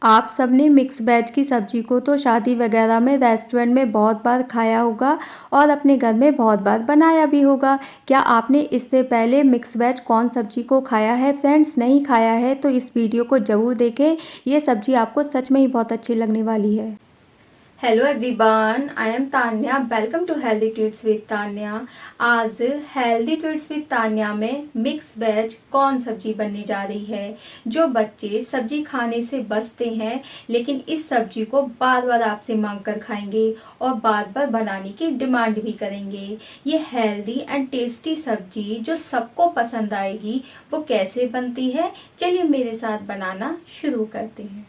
आप सबने mix veg की सब्ज़ी को तो शादी वगैरह में, रेस्टोरेंट में बहुत बार खाया होगा और अपने घर में बहुत बार बनाया भी होगा। क्या आपने इससे पहले मिक्स वेज कॉर्न सब्ज़ी को खाया है? फ्रेंड्स, नहीं खाया है तो इस वीडियो को ज़रूर देखें। ये सब्ज़ी आपको सच में ही बहुत अच्छी लगने वाली है। Hello everyone, I am Tanya. Welcome to healthy treats with Tanya. आज हेल्दी ट्रीट्स विद तान्या में मिक्स वेज कॉर्न सब्जी बनने जा रही है। जो बच्चे सब्जी खाने से बचते हैं लेकिन इस सब्जी को बार बार आपसे मांग कर खाएंगे और बार बार बनाने की डिमांड भी करेंगे। ये हेल्दी एंड टेस्टी सब्जी जो सबको पसंद आएगी, वो कैसे बनती है, चलिए मेरे साथ बनाना शुरू करते हैं।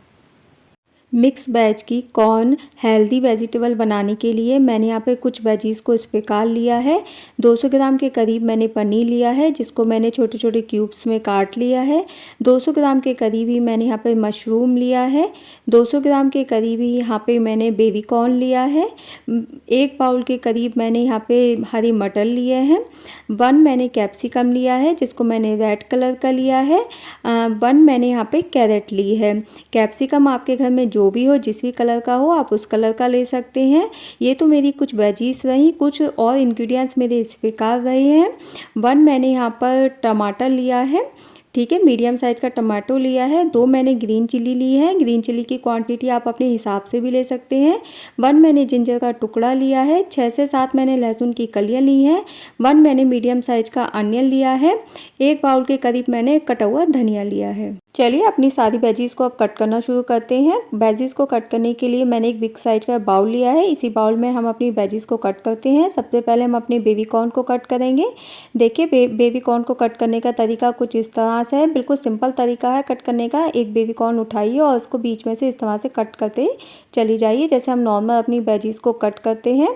मिक्स वेज की कॉर्न हेल्दी वेजिटेबल बनाने के लिए मैंने यहाँ पे कुछ वेजीज़ को इस पे काट लिया है। 200 ग्राम के करीब मैंने पनीर लिया है, जिसको मैंने छोटे छोटे क्यूब्स में काट लिया है। 200 ग्राम के करीब ही मैंने यहाँ पे मशरूम लिया है। 200 ग्राम के करीब ही यहाँ पे मैंने बेबी कॉर्न लिया है। 1 बाउल के करीब मैंने यहाँ पे हरी मटर लिए हैं। 1 मैंने कैप्सिकम लिया है, जिसको मैंने रेड कलर का लिया है। 1 मैंने यहाँ पे कैरेट ली है। कैप्सिकम आपके घर में जो भी हो, जिस भी कलर का हो, आप उस कलर का ले सकते हैं। ये तो मेरी कुछ वेजीज रही, कुछ और इंग्रेडिएंट्स मेरे इस प्रकार रहे हैं। 1 मैंने यहाँ पर टमाटर लिया है, ठीक है, मीडियम साइज का टमाटो लिया है। 2 मैंने ग्रीन चिली ली है। ग्रीन चिली की क्वांटिटी आप अपने हिसाब से भी ले सकते हैं। 1 मैंने जिंजर का टुकड़ा लिया है। 6 से 7 मैंने लहसुन की कलियां ली हैं। 1 मैंने मीडियम साइज का अनियन लिया है। 1 बाउल के करीब मैंने कटा हुआ धनिया लिया है। चलिए अपनी सारी वेजीज को अब कट करना शुरू करते हैं। वेजीज को कट करने के लिए मैंने एक बिग साइज का बाउल लिया है। इसी बाउल में हम अपनी वेजीज को कट करते हैं। सबसे पहले हम अपने बेबी कॉर्न को कट करेंगे। देखिए बेबी कॉर्न को कट करने का तरीका कुछ इस तरह से है। बिल्कुल सिंपल तरीका है कट करने का। एक बेबी कॉर्न उठाइए और उसको बीच में से इस तरह से कट करते चली जाइए, जैसे हम नॉर्मल अपनी वेजीज को कट करते हैं।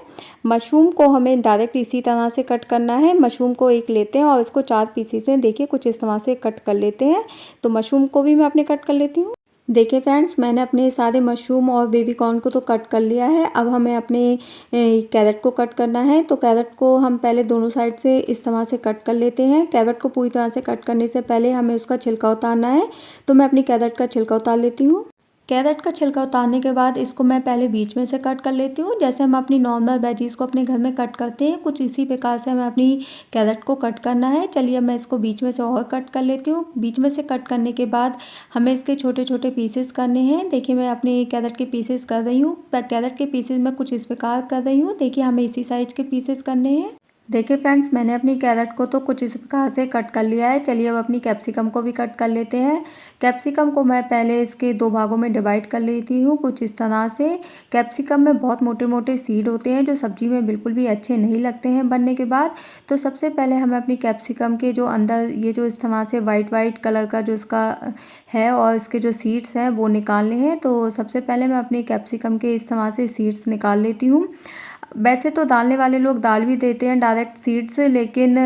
मशरूम को हमें डायरेक्ट इसी तरह से कट करना है। मशरूम को एक लेते हैं और इसको 4 पीसेस में देखिए कुछ इस तरह से कट कर लेते हैं। तो मशरूम को भी मैं अपने कट कर लेती हूँ। देखिए फ्रेंड्स, मैंने अपने सारे मशरूम और बेबी कॉर्न को तो कट कर लिया है। अब हमें अपने कैरेट को कट करना है। तो कैरेट को हम पहले दोनों साइड से इस तरह से कट कर लेते हैं। कैरेट को पूरी तरह से कट करने से पहले हमें उसका छिलका उतारना है। तो मैं अपनी कैरेट का छिलका उतार लेती हूँ। कैरेट का छिलका उतारने के बाद इसको मैं पहले बीच में से कट कर लेती हूँ, जैसे हम अपनी नॉर्मल वेजीज को अपने घर में कट करते हैं, कुछ इसी प्रकार से हमें अपनी कैरेट को कट करना है। चलिए अब मैं इसको बीच में से और कट कर लेती हूँ। बीच में से कट करने के बाद हमें इसके छोटे छोटे पीसेस करने हैं। देखिए मैं अपनी कैरेट के पीसेस कर रही हूँ। कैरेट के पीसेस मैं कुछ इस प्रकार कर रही हूँ। देखिए हमें इसी साइज के पीसेस करने हैं। देखिए फ्रेंड्स, मैंने अपनी कैरेट को तो कुछ इस प्रकार से कट कर लिया है। चलिए अब अपनी कैप्सिकम को भी कट कर लेते हैं। कैप्सिकम को मैं पहले इसके 2 भागों में डिवाइड कर लेती हूँ कुछ इस तरह से। कैप्सिकम में बहुत मोटे मोटे सीड होते हैं जो सब्जी में बिल्कुल भी अच्छे नहीं लगते हैं बनने के बाद। तो सबसे पहले हमें अपनी कैप्सिकम के जो अंदर ये जो इस तरह से वाइट वाइट कलर का जो इसका है और इसके जो सीड्स हैं वो निकालने हैं। तो सबसे पहले मैं अपनी कैप्सिकम के इस तरह से सीड्स निकाल लेती हूँ। वैसे तो डालने वाले लोग डाल भी देते हैं डायरेक्ट सीड्स, लेकिन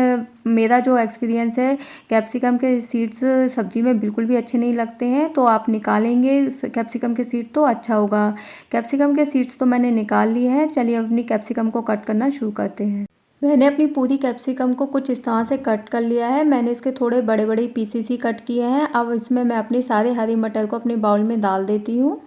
मेरा जो एक्सपीरियंस है, कैप्सिकम के सीड्स सब्जी में बिल्कुल भी अच्छे नहीं लगते हैं। तो आप निकालेंगे कैप्सिकम के सीड तो अच्छा होगा। कैप्सिकम के सीड्स तो मैंने निकाल लिए हैं। चलिए अपनी कैप्सिकम को कट करना शुरू करते हैं। मैंने अपनी पूरी कैप्सिकम को कुछ इस तरह से कट कर लिया है। मैंने इसके थोड़े बड़े बड़े पीसेस ही कट किए हैं। अब इसमें मैं अपने सारे हरी मटर को अपने बाउल में डाल देती हूँ।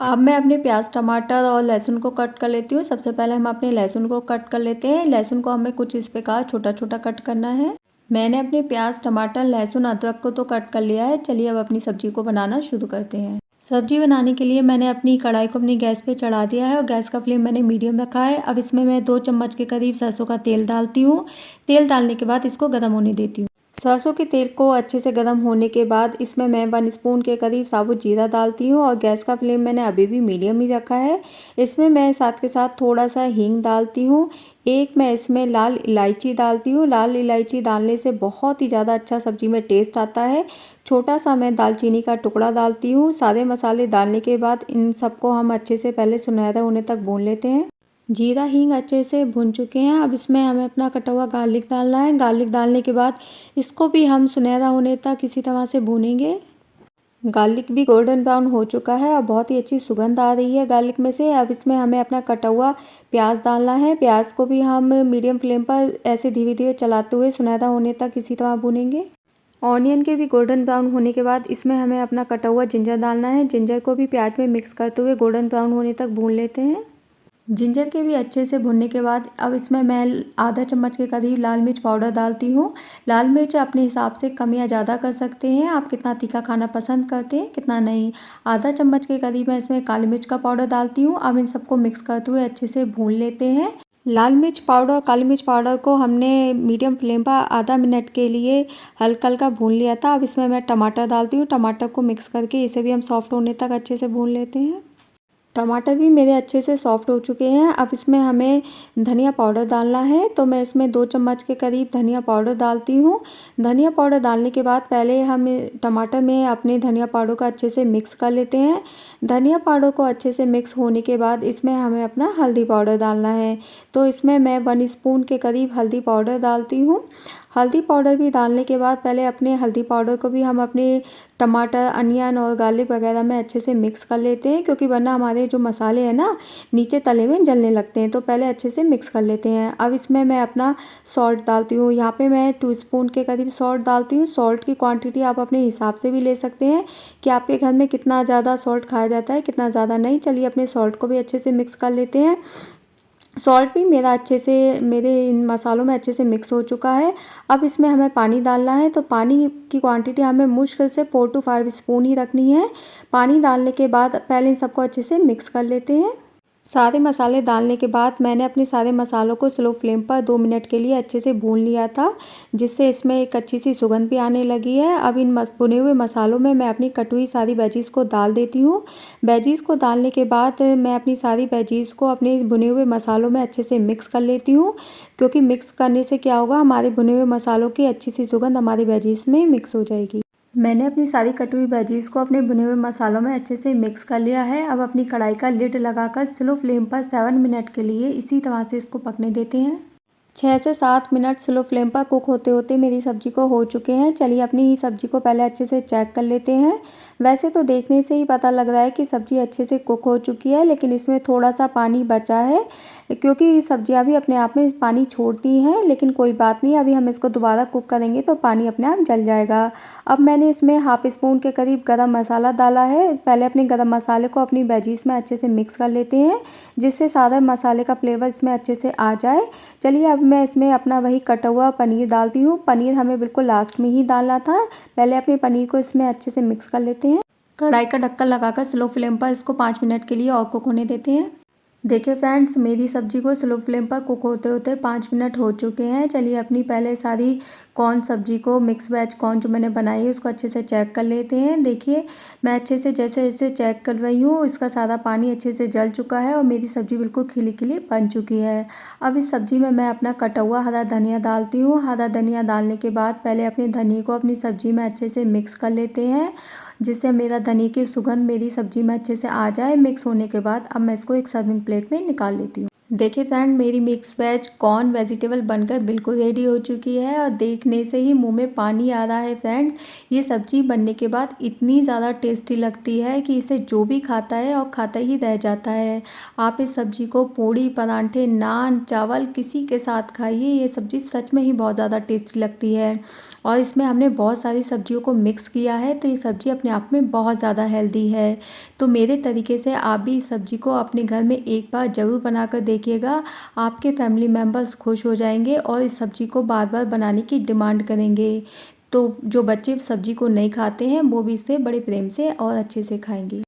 अब मैं अपने प्याज, टमाटर और लहसुन को कट कर लेती हूँ। सबसे पहले हम अपने लहसुन को कट कर लेते हैं। लहसुन को हमें कुछ इस प्रकार छोटा छोटा कट करना है। मैंने अपने प्याज, टमाटर, लहसुन, अदरक को तो कट कर लिया है। चलिए अब अपनी सब्जी को बनाना शुरू करते हैं। सब्जी बनाने के लिए मैंने अपनी कढ़ाई को अपनी गैस पे चढ़ा दिया है और गैस का फ्लेम मैंने मीडियम रखा है। अब इसमें मैं 2 चम्मच के करीब सरसों का तेल डालती हूँ। तेल डालने के बाद इसको गर्म होने देती हूँ। सरसों के तेल को अच्छे से गर्म होने के बाद इसमें मैं 1 स्पून के करीब साबुत जीरा डालती हूँ और गैस का फ्लेम मैंने अभी भी मीडियम ही रखा है। इसमें मैं साथ के साथ थोड़ा सा हींग डालती हूँ। एक मैं इसमें लाल इलायची डालती हूँ। लाल इलायची डालने से बहुत ही ज़्यादा अच्छा सब्जी में टेस्ट आता है। छोटा सा मैं दालचीनी का टुकड़ा डालती हूँ। सारे मसाले डालने के बाद इन सबको हम अच्छे से पहले सुनहरा होने तक भून लेते हैं। जीरा हींग अच्छे से भुन चुके हैं। अब इसमें हमें अपना कटा हुआ गार्लिक डालना है। गार्लिक डालने के बाद इसको भी हम सुनहरा होने तक इसी तरह से भूनेंगे। गार्लिक भी गोल्डन ब्राउन हो चुका है और बहुत ही अच्छी सुगंध आ रही है गार्लिक में से। अब इसमें हमें अपना कटा हुआ प्याज डालना है। प्याज को भी हम मीडियम फ्लेम पर ऐसे धीरे धीरे चलाते हुए सुनहरा होने तक इसी तरह भूनेंगे। ऑनियन के भी गोल्डन ब्राउन होने के बाद इसमें हमें अपना कटा हुआ जिंजर डालना है। जिंजर को भी प्याज में मिक्स करते हुए गोल्डन ब्राउन होने तक भून लेते हैं। जिंजर के भी अच्छे से भुनने के बाद अब इसमें मैं आधा चम्मच के करीब लाल मिर्च पाउडर डालती हूँ। लाल मिर्च अपने हिसाब से कम या ज़्यादा कर सकते हैं, आप कितना तीखा खाना पसंद करते हैं कितना नहीं। आधा चम्मच के करीब मैं इसमें काली मिर्च का पाउडर डालती हूँ। अब इन सबको मिक्स करते हुए अच्छे से भून लेते हैं। लाल मिर्च पाउडर और काली मिर्च पाउडर को हमने मीडियम फ्लेम पर आधा मिनट के लिए हल्का हल्का भून लिया था। अब इसमें मैं टमाटर डालती हूँ। टमाटर को मिक्स करके इसे भी हम सॉफ्ट होने तक अच्छे से भून लेते हैं। टमाटर भी मेरे अच्छे से सॉफ्ट हो चुके हैं। अब इसमें हमें धनिया पाउडर डालना है, तो मैं इसमें 2 चम्मच के करीब धनिया पाउडर डालती हूँ। धनिया पाउडर डालने के बाद पहले हम टमाटर में अपने धनिया पाउडर को अच्छे से मिक्स कर लेते हैं। धनिया पाउडर को अच्छे से मिक्स होने के बाद इसमें हमें अपना हल्दी पाउडर डालना है, तो इसमें मैं 1 स्पून के करीब हल्दी पाउडर डालती हूँ। हल्दी पाउडर भी डालने के बाद पहले अपने हल्दी पाउडर को भी हम अपने टमाटर, अनियन और गार्लिक वगैरह में अच्छे से मिक्स कर लेते हैं, क्योंकि वरना हमारे जो मसाले हैं ना नीचे तले में जलने लगते हैं, तो पहले अच्छे से मिक्स कर लेते हैं। अब इसमें मैं अपना सॉल्ट डालती हूँ। यहाँ पे मैं 2 स्पून के करीब सॉल्ट डालती हूँ। सॉल्ट की क्वांटिटी आप अपने हिसाब से भी ले सकते हैं कि आपके घर में कितना ज़्यादा सॉल्ट खाया जाता है कितना ज़्यादा नहीं। चलिए अपने सॉल्ट को भी अच्छे से मिक्स कर लेते हैं। सॉल्ट भी मेरा अच्छे से मेरे इन मसालों में अच्छे से मिक्स हो चुका है। अब इसमें हमें पानी डालना है, तो पानी की क्वांटिटी हमें मुश्किल से 4 टू 5 स्पून ही रखनी है। पानी डालने के बाद पहले इन सबको अच्छे से मिक्स कर लेते हैं। सारे मसाले डालने के बाद मैंने अपने सारे मसालों को स्लो फ्लेम पर 2 मिनट के लिए अच्छे से भून लिया था, जिससे इसमें एक अच्छी सी सुगंध भी आने लगी है। अब इन भुने हुए मसालों में मैं अपनी कटी हुई सारी वेजीज़ को डाल देती हूँ। वेजीज़ को डालने के बाद मैं अपनी सारी वेजीज़ को अपने भुने हुए मसालों में अच्छे से मिक्स कर लेती हूँ, क्योंकि मिक्स करने से क्या होगा, हमारे भुने हुए मसालों की अच्छी सी सुगंध हमारी वेजीज़ में मिक्स हो जाएगी। मैंने अपनी सारी कटी हुई वेजीज़ को अपने भुने हुए मसालों में अच्छे से मिक्स कर लिया है। अब अपनी कढ़ाई का लिड लगाकर स्लो फ्लेम पर 7 मिनट के लिए इसी तरह से इसको पकने देते हैं। 6 से 7 मिनट स्लो फ्लेम पर कुक होते होते मेरी सब्ज़ी को हो चुके हैं। चलिए अपनी ही सब्ज़ी को पहले अच्छे से चेक कर लेते हैं। वैसे तो देखने से ही पता लग रहा है कि सब्ज़ी अच्छे से कुक हो चुकी है, लेकिन इसमें थोड़ा सा पानी बचा है, क्योंकि सब्जियां भी अपने आप में पानी छोड़ती हैं। लेकिन कोई बात नहीं, अभी हम इसको दोबारा कुक करेंगे तो पानी अपने आप जल जाएगा। अब मैंने इसमें हाफ स्पून के करीब गरम मसाला डाला है। पहले अपने गरम मसाले को अपनी वेजीज़ में अच्छे से मिक्स कर लेते हैं, जिससे सारा मसाले का फ्लेवर इसमें अच्छे से आ जाए। चलिए अब मैं इसमें अपना वही कटा हुआ पनीर डालती हूँ। पनीर हमें बिल्कुल लास्ट में ही डालना था। पहले अपने पनीर को इसमें अच्छे से मिक्स कर लेते हैं। कढ़ाई का ढक्कन लगाकर स्लो फ्लेम पर इसको 5 मिनट के लिए और कुक होने देते हैं। देखिए फ्रेंड्स, मेरी सब्ज़ी को स्लो फ्लेम पर कुक होते होते 5 मिनट हो चुके हैं। चलिए अपनी पहले सारी कॉर्न सब्ज़ी को, मिक्स वेज कॉर्न जो मैंने बनाई है उसको अच्छे से चेक कर लेते हैं। देखिए मैं अच्छे से जैसे जैसे चेक कर रही हूँ, इसका सारा पानी अच्छे से जल चुका है और मेरी सब्ज़ी बिल्कुल खिली खिली बन चुकी है। अब इस सब्ज़ी में मैं अपना कटा हुआ हरा धनिया डालती हूँ। हरा धनिया डालने के बाद पहले अपने धनिया को अपनी सब्ज़ी में अच्छे से मिक्स कर लेते हैं, जिससे मेरा धनिया की सुगंध मेरी सब्ज़ी में अच्छे से आ जाए। मिक्स होने के बाद अब मैं इसको एक सर्विंग प्लेट में निकाल लेती हूँ। देखिए फ्रेंड, मेरी मिक्स वेज कॉर्न वेजिटेबल बनकर बिल्कुल रेडी हो चुकी है और देखने से ही मुंह में पानी आ रहा है। फ्रेंड्स, ये सब्ज़ी बनने के बाद इतनी ज़्यादा टेस्टी लगती है कि इसे जो भी खाता है और खाता ही रह जाता है। आप इस सब्ज़ी को पूड़ी, परांठे, नान, चावल किसी के साथ खाइए, ये सब्ज़ी सच में ही बहुत ज़्यादा टेस्टी लगती है। और इसमें हमने बहुत सारी सब्जियों को मिक्स किया है, तो ये सब्ज़ी अपने आप में बहुत ज़्यादा हेल्दी है। तो मेरे तरीके से आप भी इस सब्ज़ी को अपने घर में एक बार ज़रूर बनाकर देखिएगा। आपके फैमिली मेम्बर्स खुश हो जाएंगे और इस सब्ज़ी को बार बार बनाने की डिमांड करेंगे। तो जो बच्चे सब्ज़ी को नहीं खाते हैं वो भी इसे बड़े प्रेम से और अच्छे से खाएंगे।